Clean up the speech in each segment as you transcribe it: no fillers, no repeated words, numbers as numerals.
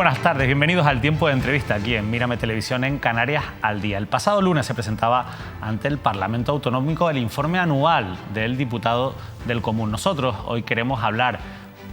buenas tardes, bienvenidos al Tiempo de Entrevista aquí en Mírame Televisión en Canarias al Día. El pasado lunes se presentaba ante el Parlamento Autonómico el informe anual del diputado del Común. Nosotros hoy queremos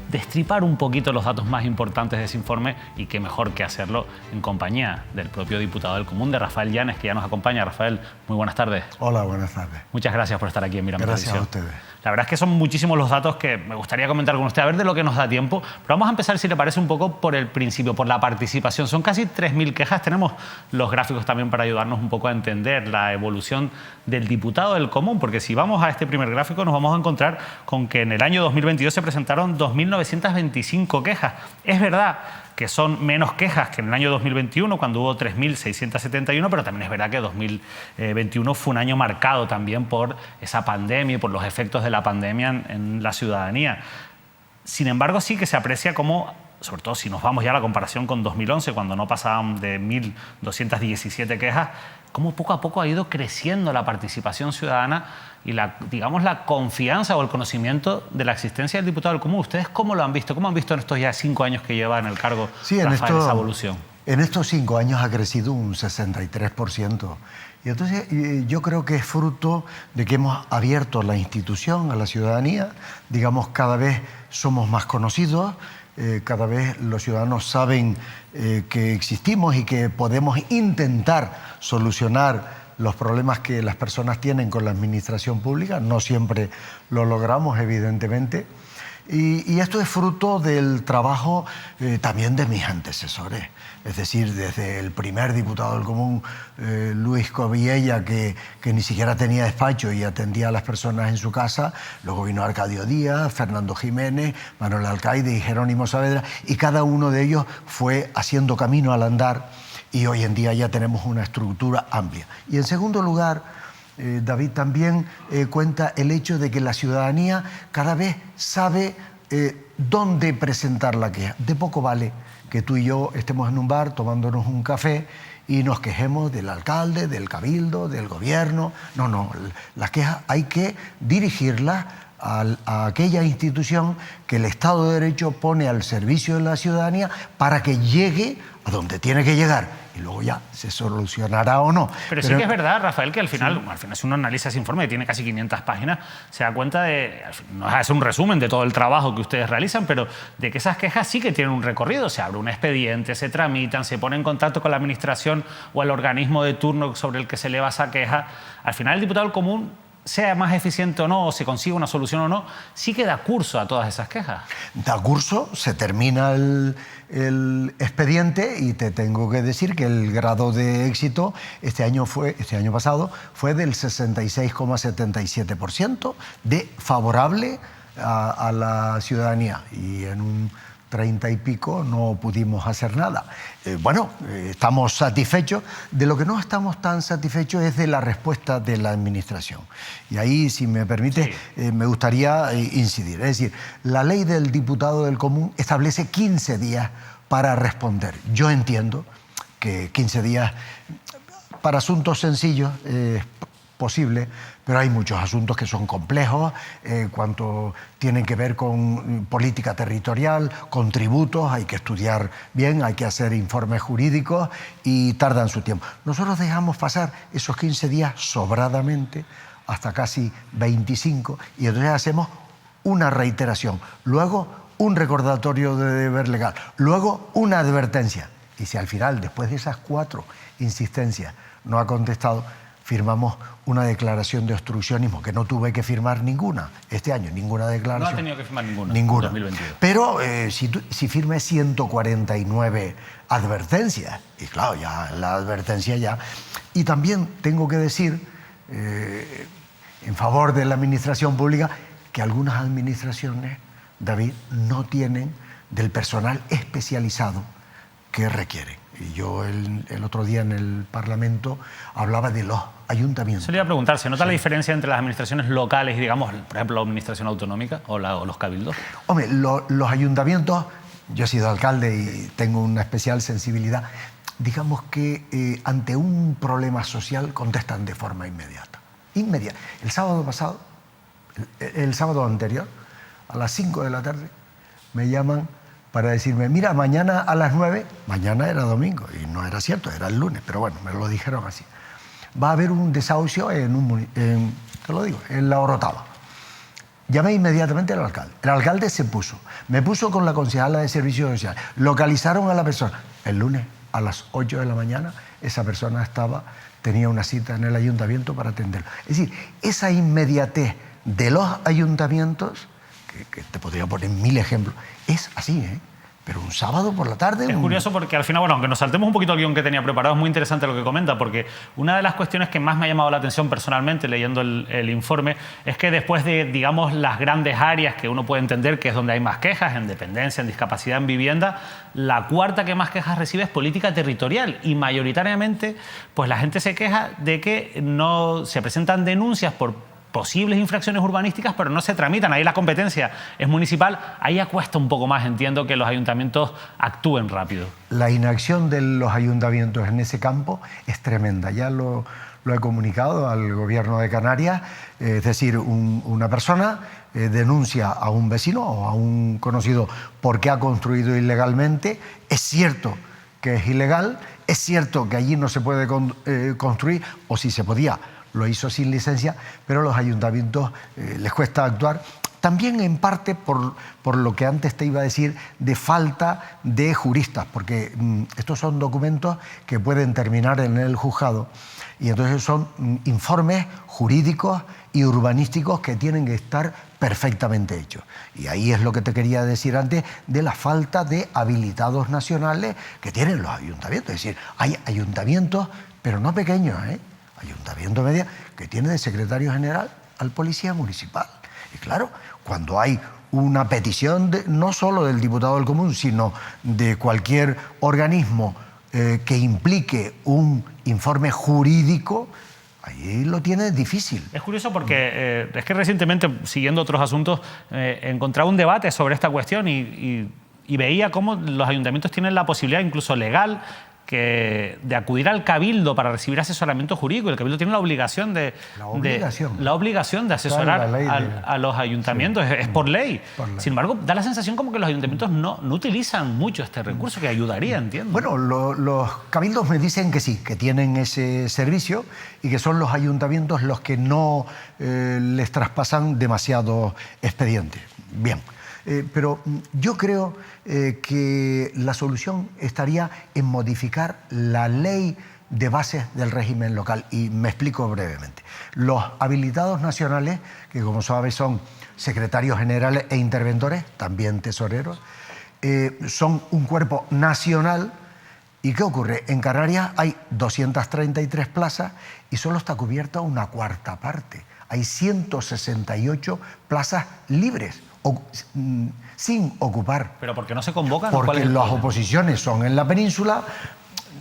destripar un poquito los datos más importantes de ese informe, y qué mejor que hacerlo en compañía del propio diputado del Común, de Rafael Llanes, que ya nos acompaña. Rafael, muy buenas tardes. Hola, buenas tardes. Muchas gracias por estar aquí en Mírame Televisión. Gracias a ustedes. La verdad es que son muchísimos los datos que me gustaría comentar con usted, a ver de lo que nos da tiempo. Pero vamos a empezar, si le parece, un poco por el principio, por la participación. Son casi 3.000 quejas. Tenemos los gráficos también para ayudarnos un poco a entender la evolución del diputado del Común, porque si vamos a este primer gráfico nos vamos a encontrar con que en el año 2022 se presentaron 2.925 quejas. Es verdad que son menos quejas que en el año 2021, cuando hubo 3.671, pero también es verdad que 2021 fue un año marcado también por esa pandemia y por los efectos de la pandemia en la ciudadanía. Sin embargo, sí que se aprecia como, sobre todo si nos vamos ya a la comparación con 2011, cuando no pasaban de 1.217 quejas, cómo poco a poco ha ido creciendo la participación ciudadana y la confianza o el conocimiento de la existencia del diputado del Común. ¿Ustedes cómo lo han visto? ¿Cómo han visto en estos ya 5 años que lleva en el cargo, Rafael, esa evolución? En estos 5 años ha crecido un 63%. Y entonces yo creo que es fruto de que hemos abierto la institución a la ciudadanía. Digamos, cada vez somos más conocidos, cada vez los ciudadanos saben que existimos y que podemos intentar solucionar los problemas que las personas tienen con la administración pública. No siempre lo logramos, evidentemente. Y esto es fruto del trabajo también de mis antecesores. Es decir, desde el primer diputado del Común, Luis Coviella, que ni siquiera tenía despacho y atendía a las personas en su casa. Luego vino Arcadio Díaz, Fernando Jiménez, Manuel Alcaide y Jerónimo Saavedra. Y cada uno de ellos fue haciendo camino al andar. Y hoy en día ya tenemos una estructura amplia. Y en segundo lugar, David, también cuenta el hecho de que la ciudadanía cada vez sabe dónde presentar la queja. De poco vale que tú y yo estemos en un bar tomándonos un café y nos quejemos del alcalde, del cabildo, del gobierno. No, las quejas hay que dirigirlas a aquella institución que el Estado de Derecho pone al servicio de la ciudadanía para que llegue a donde tiene que llegar. Y luego ya se solucionará o no. Pero sí que es verdad, Rafael, que al final si uno analiza ese informe, que tiene casi 500 páginas, se da cuenta de, no es un resumen de todo el trabajo que ustedes realizan, pero de que esas quejas sí que tienen un recorrido. Se abre un expediente, se tramitan, se pone en contacto con la administración o el organismo de turno sobre el que se eleva esa queja. Al final el diputado del Común, sea más eficiente o no, o se consiga una solución o no, sí que da curso a todas esas quejas. Da curso, se termina el expediente y te tengo que decir que el grado de éxito este año pasado fue del 66,77% de favorable a la ciudadanía, y en un 30 y pico no pudimos hacer nada. Estamos satisfechos. De lo que no estamos tan satisfechos es de la respuesta de la administración. Y ahí, si me permite, me gustaría incidir. Es decir, la ley del diputado del Común establece 15 días para responder. Yo entiendo que 15 días para asuntos sencillos es posible, pero hay muchos asuntos que son complejos, cuanto tienen que ver con política territorial, con tributos, hay que estudiar bien, hay que hacer informes jurídicos y tardan su tiempo. Nosotros dejamos pasar esos 15 días sobradamente, hasta casi 25, y entonces hacemos una reiteración, luego un recordatorio de deber legal, luego una advertencia. Y si al final, después de esas 4 insistencias, no ha contestado, firmamos una declaración de obstruccionismo, que no tuve que firmar ninguna este año, ninguna declaración. No ha tenido que firmar ninguna. Ninguna. 2022. Pero si firme 149 advertencias, y claro, ya la advertencia ya. Y también tengo que decir, en favor de la administración pública, que algunas administraciones, David, no tienen del personal especializado que requieren. Y yo el otro día en el Parlamento hablaba de los ayuntamientos. Se le iba a preguntar, ¿se nota la diferencia entre las administraciones locales y, digamos, por ejemplo, la administración autonómica o los cabildos? Hombre, los ayuntamientos, yo he sido alcalde y tengo una especial sensibilidad, digamos que ante un problema social contestan de forma inmediata. El sábado pasado, el sábado anterior, a las 5 de la tarde, me llaman para decirme, mira, mañana a las 9, mañana era domingo, y no era cierto, era el lunes, pero bueno, me lo dijeron así. Va a haber un desahucio te lo digo, en La Orotava. Llamé inmediatamente al alcalde. El alcalde me puso con la concejala de Servicios Sociales. Localizaron a la persona. El lunes a las 8 de la mañana esa persona tenía una cita en el ayuntamiento para atenderlo. Es decir, esa inmediatez de los ayuntamientos, que te podría poner 1000 ejemplos, es así, ¿eh? Pero un sábado por la tarde... Es curioso porque al final, bueno, aunque nos saltemos un poquito el guión que tenía preparado, es muy interesante lo que comenta, porque una de las cuestiones que más me ha llamado la atención personalmente leyendo el informe es que después de, digamos, las grandes áreas que uno puede entender que es donde hay más quejas, en dependencia, en discapacidad, en vivienda, la cuarta que más quejas recibe es política territorial, y mayoritariamente pues la gente se queja de que no se presentan denuncias por posibles infracciones urbanísticas, pero no se tramitan. Ahí la competencia es municipal. Ahí cuesta un poco más, entiendo, que los ayuntamientos actúen rápido. La inacción de los ayuntamientos en ese campo es tremenda. Ya lo he comunicado al gobierno de Canarias. Es decir, una persona denuncia a un vecino o a un conocido porque ha construido ilegalmente. Es cierto que es ilegal, es cierto que allí no se puede construir, o si se podía, lo hizo sin licencia, pero a los ayuntamientos les cuesta actuar. También en parte por lo que antes te iba a decir de falta de juristas, porque estos son documentos que pueden terminar en el juzgado y entonces son informes jurídicos y urbanísticos que tienen que estar perfectamente hechos. Y ahí es lo que te quería decir antes de la falta de habilitados nacionales que tienen los ayuntamientos. Es decir, hay ayuntamientos, pero no pequeños, ayuntamiento media, que tiene de secretario general al policía municipal. Y claro, cuando hay una petición no solo del diputado del común, sino de cualquier organismo que implique un informe jurídico, ahí lo tiene difícil. Es curioso porque es que recientemente, siguiendo otros asuntos, encontraba un debate sobre esta cuestión y veía cómo los ayuntamientos tienen la posibilidad, incluso legal, de acudir al Cabildo para recibir asesoramiento jurídico. El Cabildo tiene la obligación de asesorar a los ayuntamientos, sí. Es por ley. Sin embargo, da la sensación como que los ayuntamientos no utilizan mucho este recurso, que ayudaría, entiendo. Bueno, los cabildos me dicen que sí, que tienen ese servicio y que son los ayuntamientos los que no les traspasan demasiados expedientes. Bien. Pero yo creo que la solución estaría en modificar la ley de bases del régimen local. Y me explico brevemente. Los habilitados nacionales, que como sabes son secretarios generales e interventores, también tesoreros, son un cuerpo nacional. ¿Y qué ocurre? En Canarias hay 233 plazas y solo está cubierta una cuarta parte. Hay 168 plazas libres, sin ocupar. ¿Pero por qué no se convocan? Porque las oposiciones son en la península,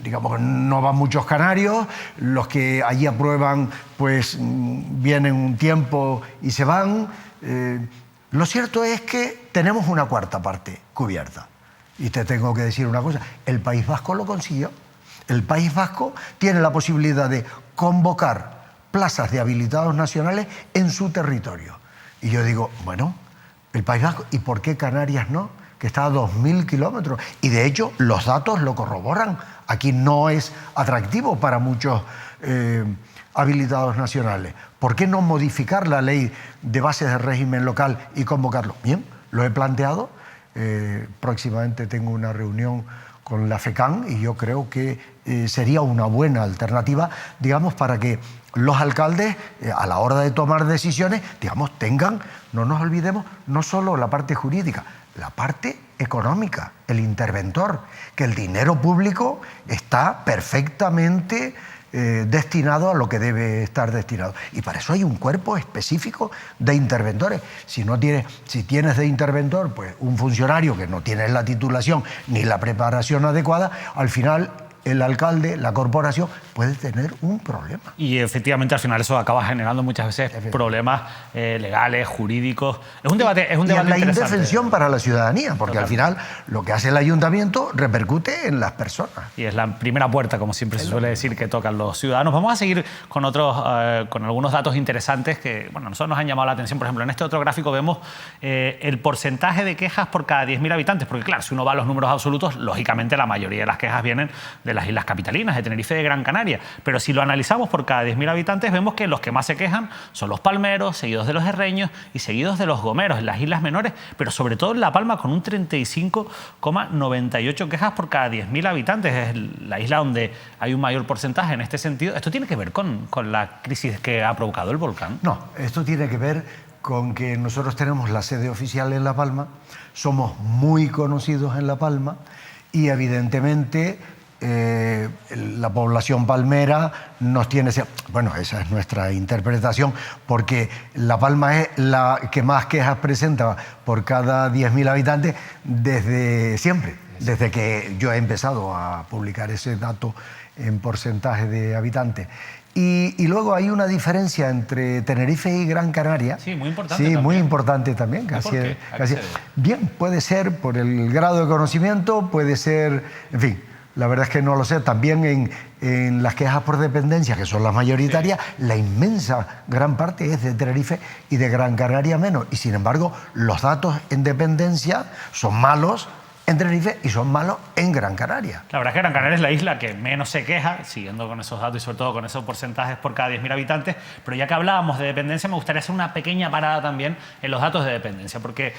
digamos que no van muchos canarios, los que allí aprueban pues vienen un tiempo y se van. Lo cierto es que tenemos una cuarta parte cubierta. Y te tengo que decir una cosa, el País Vasco lo consiguió. El País Vasco tiene la posibilidad de convocar plazas de habilitados nacionales en su territorio. Y yo digo, bueno, el País Vasco, ¿y por qué Canarias no? Que está a 2000 kilómetros. Y de hecho, los datos lo corroboran. Aquí no es atractivo para muchos habilitados nacionales. ¿Por qué no modificar la ley de bases de régimen local y convocarlo? Bien, lo he planteado. Próximamente tengo una reunión con la FECAN y yo creo que sería una buena alternativa, digamos, para que los alcaldes, a la hora de tomar decisiones, digamos, tengan, no nos olvidemos, no solo la parte jurídica, la parte económica, el interventor, que el dinero público está perfectamente destinado a lo que debe estar destinado. Y para eso hay un cuerpo específico de interventores. Si tienes de interventor pues un funcionario que no tiene la titulación ni la preparación adecuada, al final el alcalde, la corporación, puede tener un problema. Y efectivamente al final eso acaba generando muchas veces problemas legales, jurídicos. Es un debate, y la interesante. indefensión para la ciudadanía, porque al final lo que hace el ayuntamiento repercute en las personas. Y es la primera puerta, como siempre se suele decir, que tocan los ciudadanos. Vamos a seguir con con algunos datos interesantes que, bueno, a nosotros nos han llamado la atención. Por ejemplo, en este otro gráfico vemos el porcentaje de quejas por cada 10.000 habitantes, porque claro, si uno va a los números absolutos, lógicamente la mayoría de las quejas vienen de las islas capitalinas, de Tenerife y de Gran Canaria. Pero si lo analizamos por cada 10.000 habitantes, vemos que los que más se quejan son los palmeros, seguidos de los herreños y seguidos de los gomeros, en las islas menores, pero sobre todo en La Palma, con un 35,98 quejas por cada 10.000 habitantes. Es la isla donde hay un mayor porcentaje en este sentido. ¿Esto tiene que ver con la crisis que ha provocado el volcán? No, esto tiene que ver con que nosotros tenemos la sede oficial en La Palma, somos muy conocidos en La Palma y evidentemente la población palmera nos tiene... Bueno, esa es nuestra interpretación, porque La Palma es la que más quejas presenta por cada 10.000 habitantes desde siempre, desde que yo he empezado a publicar ese dato en porcentaje de habitantes. Y luego hay una diferencia entre Tenerife y Gran Canaria. Sí, muy importante. Sí, también. muy importante también. Bien, puede ser por el grado de conocimiento, puede ser, en fin, la verdad es que no lo sé. También en las quejas por dependencia, que son las mayoritarias, sí, la inmensa gran parte es de Tenerife y de Gran Canaria menos. Y sin embargo, los datos en dependencia son malos en Tenerife y son malos en Gran Canaria. La verdad es que Gran Canaria es la isla que menos se queja, siguiendo con esos datos y sobre todo con esos porcentajes por cada 10.000 habitantes, pero ya que hablábamos de dependencia me gustaría hacer una pequeña parada también en los datos de dependencia, porque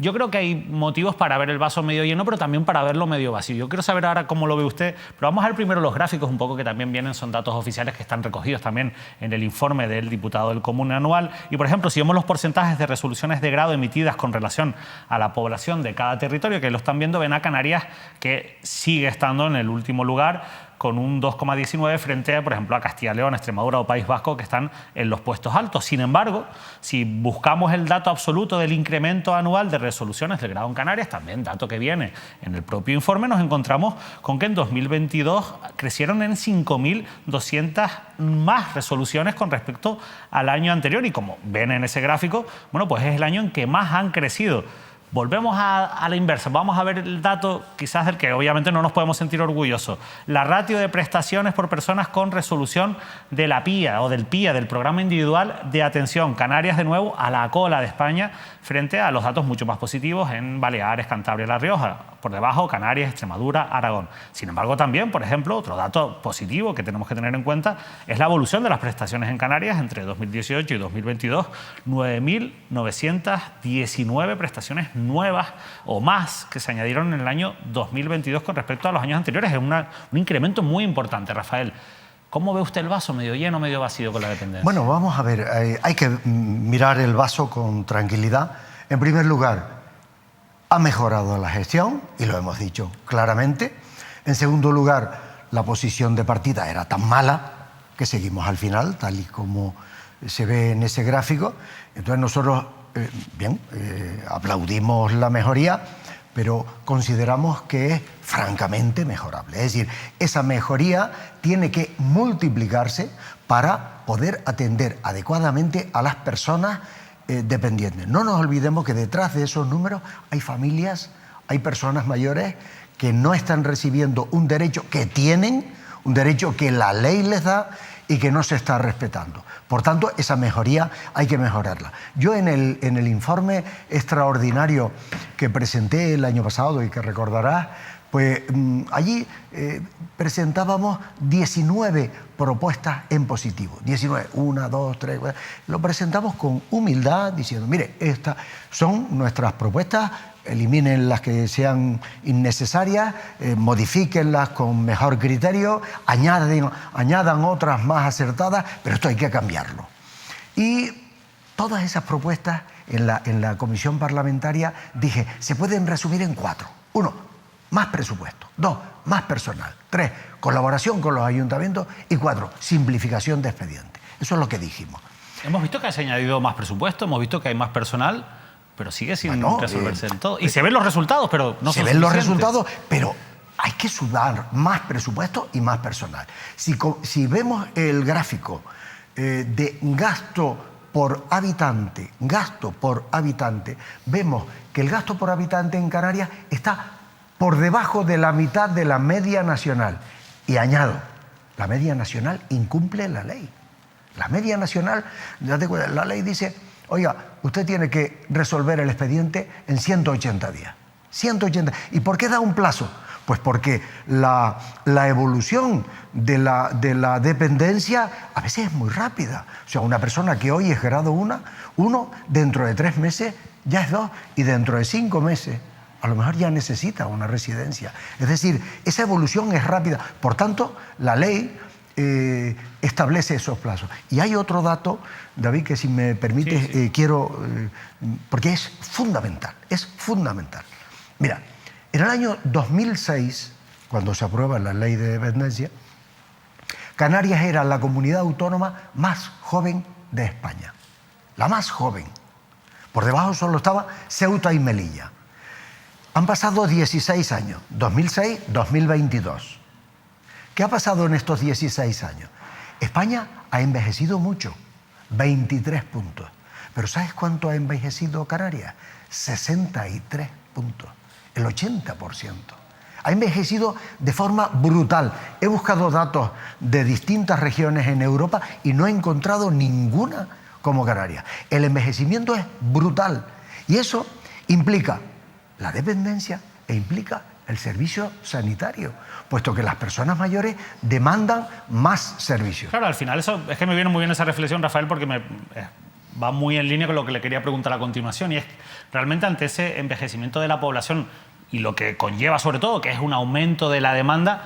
yo creo que hay motivos para ver el vaso medio lleno, pero también para verlo medio vacío. Yo quiero saber ahora cómo lo ve usted, pero vamos a ver primero los gráficos un poco que también vienen, son datos oficiales que están recogidos también en el informe del diputado del Común anual. Y por ejemplo, si vemos los porcentajes de resoluciones de grado emitidas con relación a la población de cada territorio, que lo están viendo, ven a Canarias que sigue estando en el último lugar con un 2,19 frente, por ejemplo, a Castilla y León, Extremadura o País Vasco, que están en los puestos altos. Sin embargo, si buscamos el dato absoluto del incremento anual de resoluciones del grado en Canarias, también dato que viene en el propio informe, nos encontramos con que en 2022 crecieron en 5.200 más resoluciones con respecto al año anterior. Y como ven en ese gráfico, bueno, pues es el año en que más han crecido. Volvemos a la inversa. Vamos a ver el dato quizás del que obviamente no nos podemos sentir orgullosos. La ratio de prestaciones por personas con resolución de la PIA o del PIA, del Programa Individual de Atención. Canarias, de nuevo, a la cola de España frente a los datos mucho más positivos en Baleares, Cantabria y La Rioja. Por debajo, Canarias, Extremadura, Aragón. Sin embargo, también, por ejemplo, otro dato positivo que tenemos que tener en cuenta es la evolución de las prestaciones en Canarias entre 2018 y 2022. 9.919 prestaciones nuevas o más que se añadieron en el año 2022 con respecto a los años anteriores. Es un incremento muy importante, Rafael. ¿Cómo ve usted el vaso? ¿Medio lleno o medio vacío con la dependencia? Bueno, vamos a ver. Hay que mirar el vaso con tranquilidad. En primer lugar, ha mejorado la gestión, y lo hemos dicho claramente. En segundo lugar, la posición de partida era tan mala que seguimos al final, tal y como se ve en ese gráfico. Entonces nosotros, aplaudimos la mejoría, pero consideramos que es francamente mejorable. Es decir, esa mejoría tiene que multiplicarse para poder atender adecuadamente a las personas dependientes. No nos olvidemos que detrás de esos números hay familias, hay personas mayores que no están recibiendo un derecho que tienen, un derecho que la ley les da y que no se está respetando. Por tanto, esa mejoría hay que mejorarla. Yo en el informe extraordinario que presenté el año pasado y que recordarás, pues allí presentábamos 19 propuestas en positivo. 19, 1, 2, 3, 4. Lo presentamos con humildad, diciendo, mire, estas son nuestras propuestas, eliminen las que sean innecesarias, modifíquenlas con mejor criterio, añadan otras más acertadas, pero esto hay que cambiarlo. Y todas esas propuestas en la comisión parlamentaria, dije, se pueden resumir en 4. 1, más presupuesto. 2, más personal. 3, colaboración con los ayuntamientos. Y 4, simplificación de expedientes. Eso es lo que dijimos. Hemos visto que se ha añadido más presupuesto, hemos visto que hay más personal, pero sigue sin resolverse del todo. Y se ven los resultados, pero no se ven los resultados, pero hay que sudar más presupuesto y más personal. Si vemos el gráfico de gasto por habitante, vemos que el gasto por habitante en Canarias está por debajo de la mitad de la media nacional. Y añado, la media nacional incumple la ley. La media nacional, date cuenta, la ley dice, oiga, usted tiene que resolver el expediente en 180 días. 180. ¿Y por qué da un plazo? Pues porque la evolución de la dependencia a veces es muy rápida. O sea, una persona que hoy es grado 1, dentro de 3 meses ya es 2 y dentro de 5 meses a lo mejor ya necesita una residencia. Es decir, esa evolución es rápida. Por tanto, la ley establece esos plazos. Y hay otro dato, David, que si me permites, sí. Quiero... porque es fundamental, Mira, en el año 2006, cuando se aprueba la ley de dependencia, Canarias era la comunidad autónoma más joven de España. La más joven. Por debajo solo estaba Ceuta y Melilla. Han pasado 16 años, 2006, 2022. ¿Qué ha pasado en estos 16 años? España ha envejecido mucho, 23 puntos. Pero ¿sabes cuánto ha envejecido Canarias? 63 puntos, el 80%. Ha envejecido de forma brutal. He buscado datos de distintas regiones en Europa y no he encontrado ninguna como Canarias. El envejecimiento es brutal y eso implica la dependencia e implica el servicio sanitario, puesto que las personas mayores demandan más servicios. Claro, al final eso es que me viene muy bien esa reflexión, Rafael, porque va muy en línea con lo que le quería preguntar a continuación, y es realmente ante ese envejecimiento de la población y lo que conlleva sobre todo, que es un aumento de la demanda,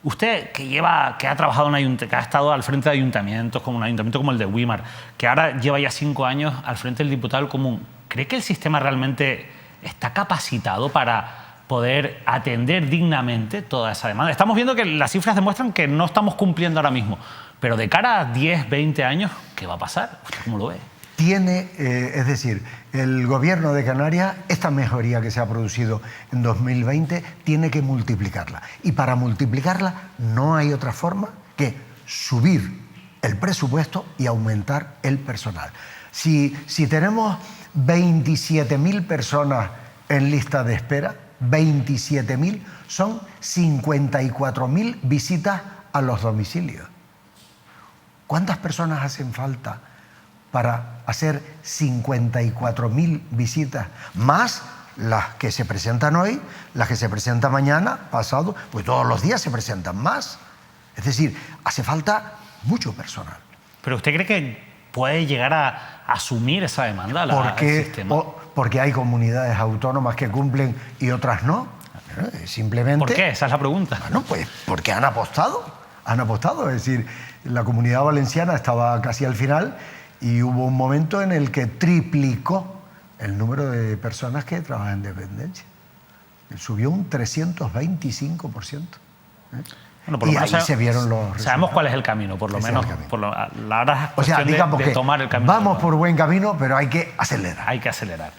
usted que ha trabajado que ha estado al frente de ayuntamientos, como un ayuntamiento como el de Güímar, que ahora lleva ya 5 años al frente del diputado del Común, ¿cree que el sistema realmente está capacitado para poder atender dignamente toda esa demanda? Estamos viendo que las cifras demuestran que no estamos cumpliendo ahora mismo, pero de cara a 10, 20 años, ¿qué va a pasar? ¿Usted cómo lo ve? Es decir, el Gobierno de Canarias, esta mejoría que se ha producido en 2020, tiene que multiplicarla. Y para multiplicarla no hay otra forma que subir el presupuesto y aumentar el personal. Si tenemos 27.000 personas en lista de espera, 27.000, son 54.000 visitas a los domicilios. ¿Cuántas personas hacen falta para hacer 54.000 visitas? Más las que se presentan hoy, las que se presentan mañana, pasado, pues todos los días se presentan más. Es decir, hace falta mucho personal. ¿Pero usted cree que puede llegar a asumir esa demanda el sistema? Porque hay comunidades autónomas que cumplen y otras no. Simplemente... ¿Por qué? Esa es la pregunta. Bueno, pues porque han apostado. Han apostado. Es decir, la Comunidad Valenciana estaba casi al final y hubo un momento en el que triplicó el número de personas que trabajan en dependencia. Subió un 325%. Bueno, por lo menos ahí se vieron los resultados. Sabemos cuál es el camino, por lo menos. Ahora es cuestión de tomar el camino. Vamos por buen camino, pero hay que acelerar. Hay que acelerar.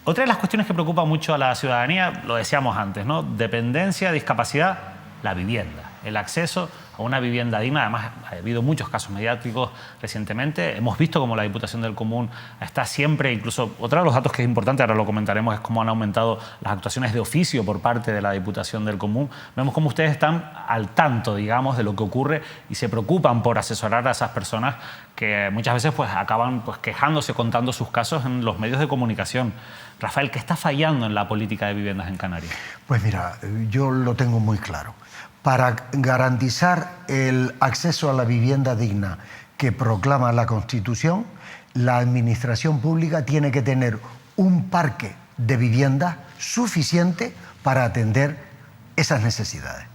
Otra de las cuestiones que preocupa mucho a la ciudadanía, lo decíamos antes, ¿no? Dependencia, discapacidad, la vivienda. El acceso a una vivienda digna. Además, ha habido muchos casos mediáticos recientemente. Hemos visto cómo la Diputación del Común está siempre, incluso otro de los datos que es importante, ahora lo comentaremos, es cómo han aumentado las actuaciones de oficio por parte de la Diputación del Común. Vemos cómo ustedes están al tanto, digamos, de lo que ocurre y se preocupan por asesorar a esas personas que muchas veces pues, acaban quejándose, contando sus casos en los medios de comunicación. Rafael, ¿qué está fallando en la política de viviendas en Canarias? Pues mira, yo lo tengo muy claro. Para garantizar el acceso a la vivienda digna que proclama la Constitución, la Administración Pública tiene que tener un parque de viviendas suficiente para atender esas necesidades.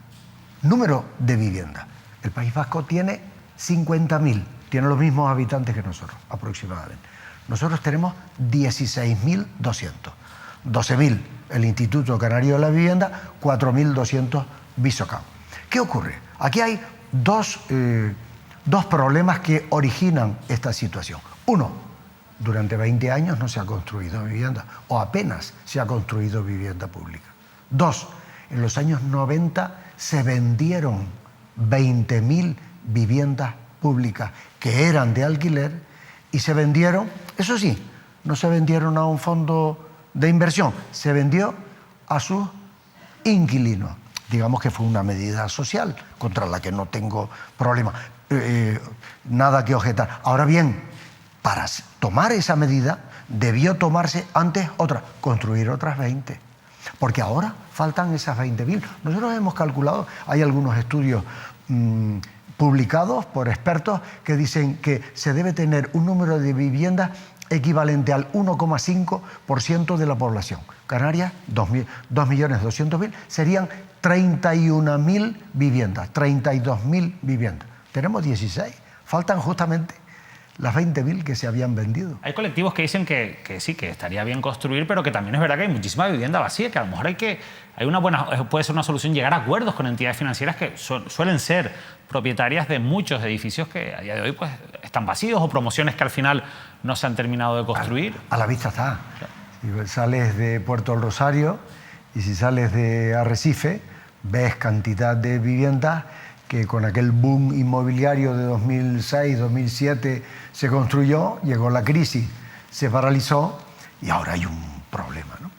Número de viviendas. El País Vasco tiene 50.000, tiene los mismos habitantes que nosotros, aproximadamente. Nosotros tenemos 16.200, 12.000 el Instituto Canario de la Vivienda, 4.200 Visocam. ¿Qué ocurre? Aquí hay dos problemas que originan esta situación. Uno, durante 20 años no se ha construido vivienda o apenas se ha construido vivienda pública. Dos, en los años 90 se vendieron 20.000 viviendas públicas que eran de alquiler y se vendieron, eso sí, no se vendieron a un fondo de inversión, se vendió a sus inquilinos. Digamos que fue una medida social contra la que no tengo problema, nada que objetar. Ahora bien, para tomar esa medida debió tomarse antes otra, construir otras 20. Porque ahora faltan esas 20.000. Nosotros hemos calculado, hay algunos estudios publicados por expertos que dicen que se debe tener un número de viviendas equivalente al 1,5% de la población. Canarias, 2.200.000, serían 31.000 viviendas, 32.000 viviendas. Tenemos 16, faltan justamente las 20.000 que se habían vendido. Hay colectivos que dicen que sí, que estaría bien construir, pero que también es verdad que hay muchísima vivienda vacía, que a lo mejor puede ser una solución llegar a acuerdos con entidades financieras que suelen ser propietarias de muchos edificios que a día de hoy pues están vacíos, o promociones que al final no se han terminado de construir. A la vista está. Si sales de Puerto del Rosario y si sales de Arrecife, ves cantidad de viviendas que con aquel boom inmobiliario de 2006, 2007 se construyó, llegó la crisis, se paralizó y ahora hay un problema, ¿no?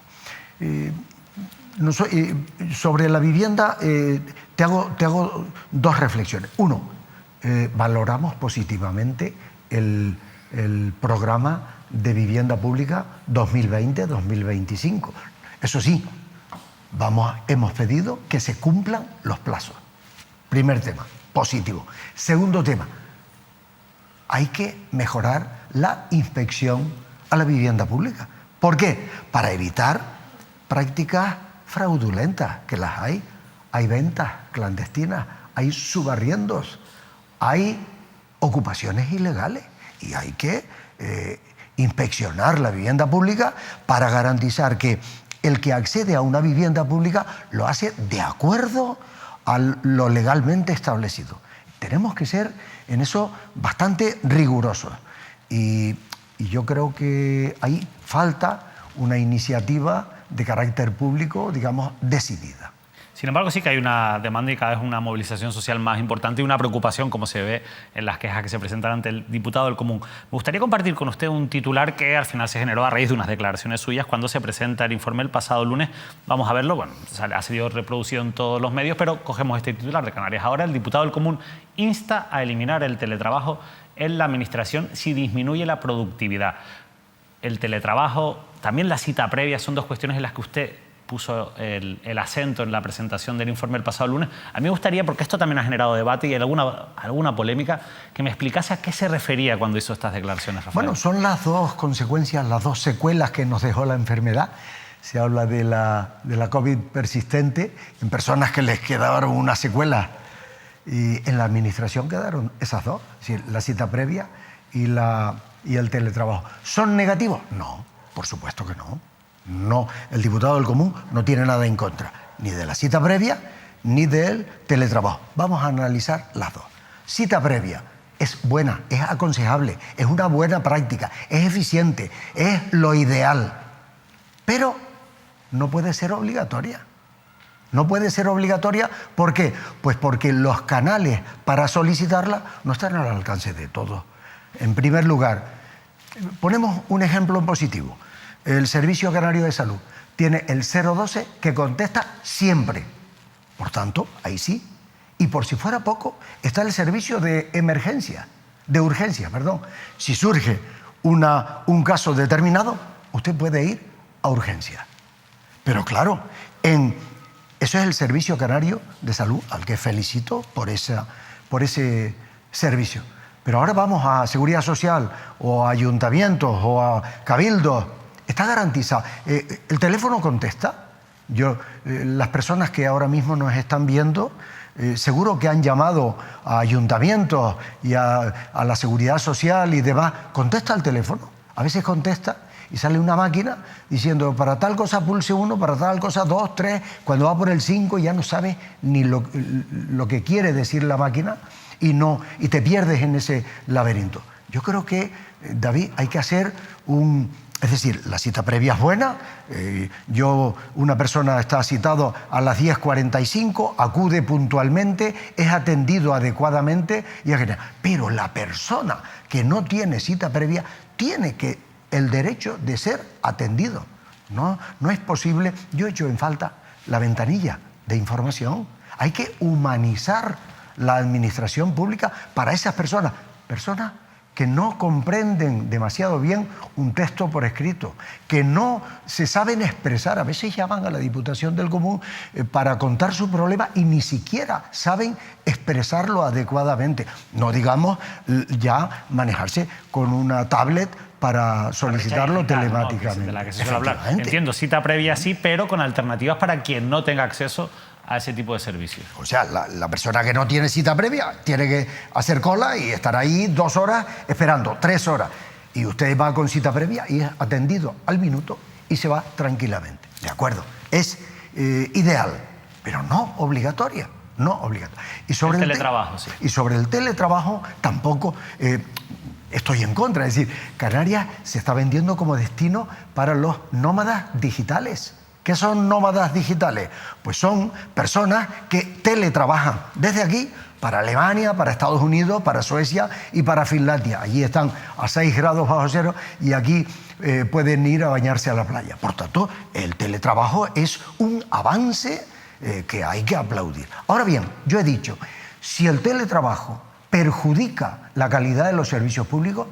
Sobre la vivienda te hago dos reflexiones. Uno, valoramos positivamente el programa de vivienda pública 2020-2025. Eso sí, hemos pedido que se cumplan los plazos. Primer tema, positivo. Segundo tema, hay que mejorar la inspección a la vivienda pública. ¿Por qué? Para evitar prácticas fraudulentas, que las hay. Hay ventas clandestinas, hay subarriendos, hay ocupaciones ilegales y hay que inspeccionar la vivienda pública para garantizar que el que accede a una vivienda pública lo hace de acuerdo a lo legalmente establecido. Tenemos que ser en eso bastante rigurosos y yo creo que ahí falta una iniciativa de carácter público, digamos, decidida. Sin embargo, sí que hay una demanda y cada vez una movilización social más importante y una preocupación, como se ve en las quejas que se presentan ante el diputado del Común. Me gustaría compartir con usted un titular que al final se generó a raíz de unas declaraciones suyas cuando se presenta el informe el pasado lunes. Vamos a verlo, bueno, ha sido reproducido en todos los medios, pero cogemos este titular de Canarias Ahora. El diputado del Común insta a eliminar el teletrabajo en la administración si disminuye la productividad. El teletrabajo, también la cita previa, son dos cuestiones en las que usted puso el acento en la presentación del informe el pasado lunes. A mí me gustaría, porque esto también ha generado debate y alguna polémica, que me explicase a qué se refería cuando hizo estas declaraciones, Rafael. Bueno, son las dos consecuencias, las dos secuelas que nos dejó la enfermedad. Se habla de la COVID persistente en personas que les quedaron una secuela y en la administración quedaron esas dos, es decir, la cita previa y el teletrabajo. ¿Son negativos? No, por supuesto que no. No, el diputado del Común no tiene nada en contra, ni de la cita previa, ni del teletrabajo. Vamos a analizar las dos. Cita previa es buena, es aconsejable, es una buena práctica, es eficiente, es lo ideal, pero no puede ser obligatoria. No puede ser obligatoria, ¿por qué? Pues porque los canales para solicitarla no están al alcance de todos. En primer lugar, ponemos un ejemplo en positivo. El Servicio Canario de Salud tiene el 012 que contesta siempre. Por tanto, ahí sí. Y por si fuera poco, está el servicio de urgencia. Si surge un caso determinado, usted puede ir a urgencia. Pero claro, eso es el Servicio Canario de Salud, al que felicito por ese servicio. Pero ahora vamos a Seguridad Social, o a ayuntamientos, o a cabildos. Está garantizado. El teléfono contesta. Las personas que ahora mismo nos están viendo, seguro que han llamado a ayuntamientos y a la Seguridad Social y demás. Contesta el teléfono. A veces contesta y sale una máquina diciendo para tal cosa pulse 1, para tal cosa 2, 3. Cuando va por el 5 ya no sabe ni lo que quiere decir la máquina y te pierdes en ese laberinto. Yo creo que, David, hay que hacer un Es decir, la cita previa es buena. Una persona está citado a las 10:45, acude puntualmente, es atendido adecuadamente y es genial. Pero la persona que no tiene cita previa tiene el derecho de ser atendido. No es posible. Yo he hecho en falta la ventanilla de información. Hay que humanizar la administración pública para esas personas que no comprenden demasiado bien un texto por escrito, que no se saben expresar. A veces llaman a la Diputación del Común para contar su problema y ni siquiera saben expresarlo adecuadamente. No digamos ya manejarse con una tablet para solicitarlo telemáticamente. ¿no? De la que se suele hablar. Entiendo, cita previa sí, pero con alternativas para quien no tenga acceso a ese tipo de servicios. O sea, la persona que no tiene cita previa tiene que hacer cola y estar ahí 2 horas esperando, 3 horas. Y usted va con cita previa y es atendido al minuto y se va tranquilamente. De acuerdo, es ideal, pero no obligatoria. No obligatoria. Y sobre el teletrabajo, sí. Y sobre el teletrabajo tampoco estoy en contra. Es decir, Canarias se está vendiendo como destino para los nómadas digitales. ¿Qué son nómadas digitales? Pues son personas que teletrabajan desde aquí para Alemania, para Estados Unidos, para Suecia y para Finlandia. Allí están a 6 grados bajo cero y aquí pueden ir a bañarse a la playa. Por tanto, el teletrabajo es un avance que hay que aplaudir. Ahora bien, yo he dicho, si el teletrabajo perjudica la calidad de los servicios públicos,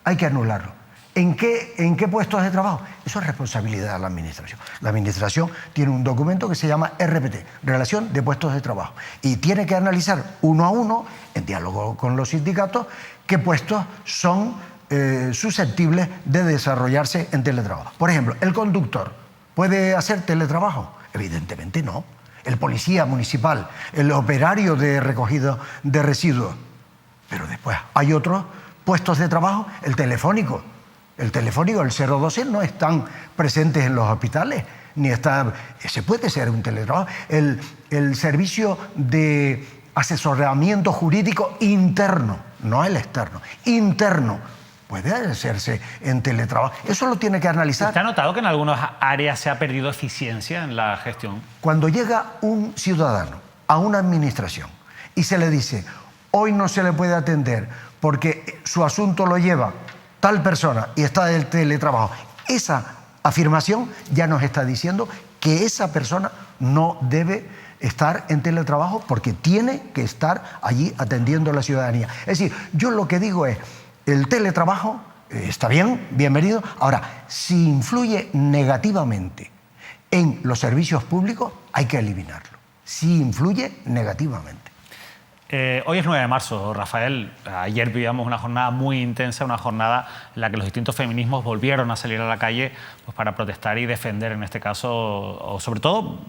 hay que anularlo. ¿En qué puestos de trabajo? Eso es responsabilidad de la Administración. La Administración tiene un documento que se llama RPT, Relación de Puestos de Trabajo, y tiene que analizar uno a uno, en diálogo con los sindicatos, qué puestos son susceptibles de desarrollarse en teletrabajo. Por ejemplo, ¿el conductor puede hacer teletrabajo? Evidentemente no. El policía municipal, el operario de recogida de residuos. Pero después hay otros puestos de trabajo, el telefónico. El 012 no están presentes en los hospitales, ni está. Ese puede ser un teletrabajo. El servicio de asesoramiento jurídico interno, no el externo, interno, puede hacerse en teletrabajo. Eso lo tiene que analizar. ¿Usted ha notado que en algunas áreas se ha perdido eficiencia en la gestión? Cuando llega un ciudadano a una administración y se le dice, hoy no se le puede atender porque su asunto lo lleva tal persona y está del teletrabajo, esa afirmación ya nos está diciendo que esa persona no debe estar en teletrabajo porque tiene que estar allí atendiendo a la ciudadanía. Es decir, yo lo que digo es, el teletrabajo está bien, bienvenido. Ahora, si influye negativamente en los servicios públicos, hay que eliminarlo. Si influye negativamente. Hoy es 9 de marzo, Rafael. Ayer vivíamos una jornada muy intensa, una jornada en la que los distintos feminismos volvieron a salir a la calle pues, para protestar y defender, en este caso, o sobre todo,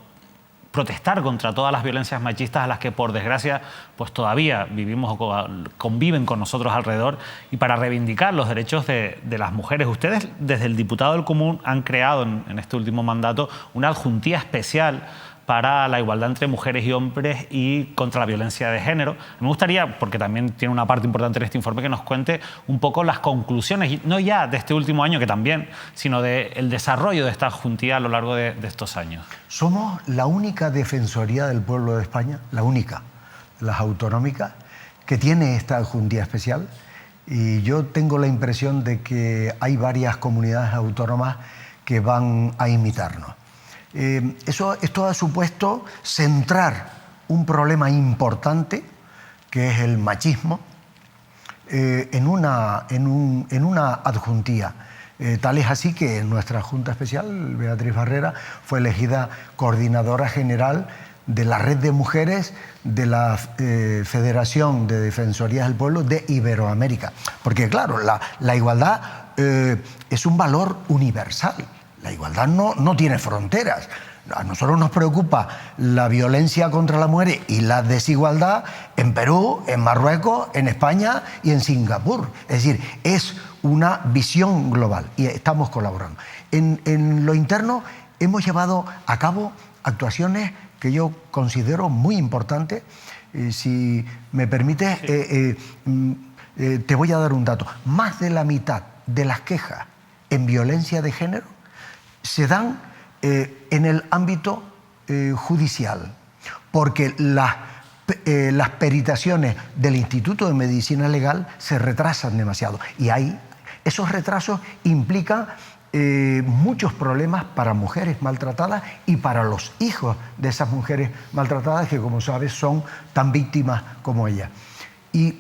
protestar contra todas las violencias machistas a las que, por desgracia, pues todavía vivimos o conviven con nosotros alrededor, y para reivindicar los derechos de las mujeres. Ustedes, desde el Diputado del Común, han creado en este último mandato una adjuntía especial para la igualdad entre mujeres y hombres y contra la violencia de género. Me gustaría, porque también tiene una parte importante en este informe, que nos cuente un poco las conclusiones, no ya de este último año, que también, sino del desarrollo de esta adjuntía a lo largo de estos años. Somos la única Defensoría del Pueblo de España, la única, las autonómicas, que tiene esta adjuntía especial, y yo tengo la impresión de que hay varias comunidades autónomas que van a imitarnos. Esto ha supuesto centrar un problema importante, que es el machismo, en una adjuntía. Tal es así que nuestra Junta Especial, Beatriz Barrera, fue elegida coordinadora general de la Red de Mujeres de la Federación de Defensorías del Pueblo de Iberoamérica. Porque claro, la igualdad es un valor universal. La igualdad no tiene fronteras. A nosotros nos preocupa la violencia contra la mujer y la desigualdad en Perú, en Marruecos, en España y en Singapur. Es decir, es una visión global y estamos colaborando. En lo interno hemos llevado a cabo actuaciones que yo considero muy importantes. Si me permites, te voy a dar un dato. Más de la mitad de las quejas en violencia de género se dan en el ámbito judicial, porque las peritaciones del Instituto de Medicina Legal se retrasan demasiado y esos retrasos implican muchos problemas para mujeres maltratadas y para los hijos de esas mujeres maltratadas que, como sabes, son tan víctimas como ellas. Y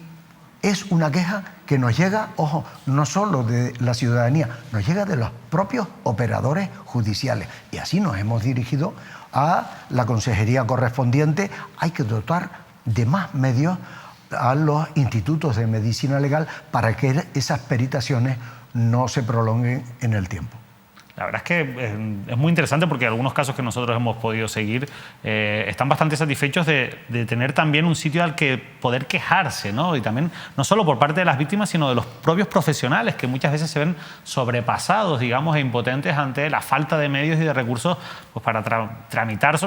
es una queja que nos llega, ojo, no solo de la ciudadanía, nos llega de los propios operadores judiciales. Y así nos hemos dirigido a la consejería correspondiente. Hay que dotar de más medios a los institutos de medicina legal para que esas peritaciones no se prolonguen en el tiempo. La verdad es que es muy interesante porque algunos casos que nosotros hemos podido seguir están bastante satisfechos de tener también un sitio al que poder quejarse, ¿no? Y también no solo por parte de las víctimas, sino de los propios profesionales que muchas veces se ven sobrepasados, digamos, e impotentes ante la falta de medios y de recursos pues, para tramitar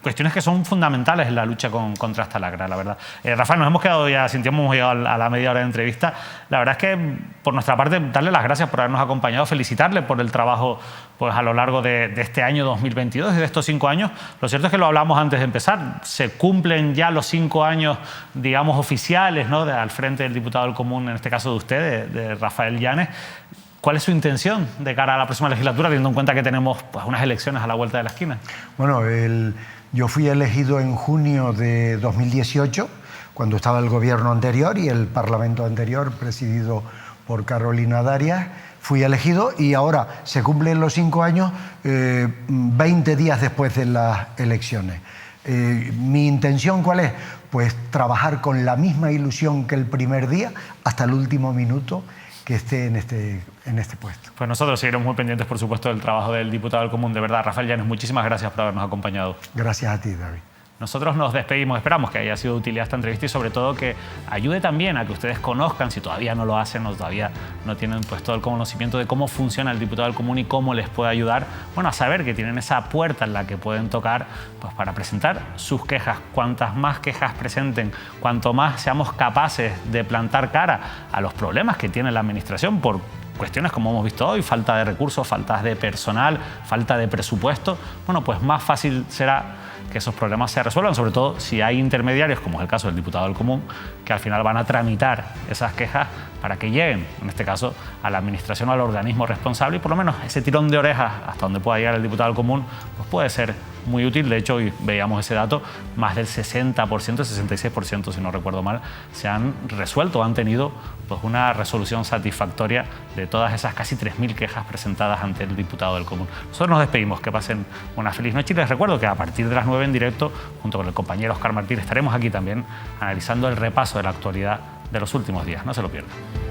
cuestiones que son fundamentales en la lucha contra esta lacra, la verdad. Rafael, nos hemos quedado ya sin tiempo, hemos llegado a la media hora de entrevista. La verdad es que, por nuestra parte, darle las gracias por habernos acompañado, felicitarle por el trabajo pues, a lo largo de este año 2022 y de estos 5 años. Lo cierto es que lo hablamos antes de empezar. Se cumplen ya los 5 años, digamos, oficiales, ¿no? Al frente del diputado del Común, en este caso de usted, de Rafael Llanes. ¿Cuál es su intención de cara a la próxima legislatura, teniendo en cuenta que tenemos pues, unas elecciones a la vuelta de la esquina? Bueno, yo fui elegido en junio de 2018, cuando estaba el gobierno anterior y el parlamento anterior, presidido por Carolina Darias. Fui elegido y ahora se cumplen los 5 años, 20 días después de las elecciones. ¿Mi intención cuál es? Pues trabajar con la misma ilusión que el primer día hasta el último minuto que esté en este puesto. Pues nosotros seguiremos muy pendientes, por supuesto, del trabajo del diputado del Común. De verdad, Rafael Llanes, muchísimas gracias por habernos acompañado. Gracias a ti, David. Nosotros nos despedimos, esperamos que haya sido de utilidad esta entrevista y sobre todo que ayude también a que ustedes conozcan, si todavía no lo hacen o todavía no tienen pues, todo el conocimiento de cómo funciona el diputado del Común y cómo les puede ayudar, bueno, a saber que tienen esa puerta en la que pueden tocar pues, para presentar sus quejas. Cuantas más quejas presenten, cuanto más seamos capaces de plantar cara a los problemas que tiene la administración por cuestiones como hemos visto hoy, falta de recursos, falta de personal, falta de presupuesto, bueno, pues más fácil será que esos problemas se resuelvan, sobre todo si hay intermediarios, como es el caso del diputado del Común, que al final van a tramitar esas quejas para que lleguen, en este caso, a la administración o al organismo responsable y por lo menos ese tirón de orejas hasta donde pueda llegar el diputado del Común, pues puede ser muy útil. De hecho, hoy veíamos ese dato, más del 60%, 66%, si no recuerdo mal, se han resuelto, han tenido pues, una resolución satisfactoria de todas esas casi 3.000 quejas presentadas ante el diputado del Común. Nosotros nos despedimos, que pasen una feliz noche y les recuerdo que a partir de las 9 en directo, junto con el compañero Óscar Martín, estaremos aquí también analizando el repaso de la actualidad de los últimos días. No se lo pierdan.